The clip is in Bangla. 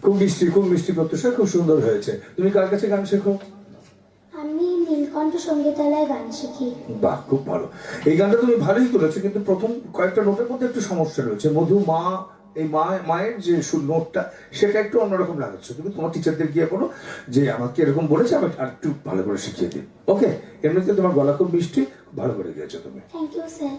খুব মিষ্টি প্রত্যুষা, খুব সুন্দর হয়েছে। তুমি কার কাছে গান শেখো? আমি নীলকণ্ঠ সঙ্গীতালয়ে গান শিখি। বাহ, খুব ভালো। এই গানটা তুমি ভালোই করেছো, কিন্তু প্রথম কয়েকটা নোটের মধ্যে একটু সমস্যা রয়েছে। মধু মা, এই মায়ের যে নোটটা সেটা একটু অন্যরকম লাগাচ্ছ। তুমি তোমার টিচারদের গিয়ে বলো যে আমাকে এরকম বলেছে, আমাকে আর একটু ভালো করে শিখিয়ে দিন। ওকে? এমনিতে তোমার গলা খুব মিষ্টি, ভালো করে গিয়েছো তুমি। Thank you sir.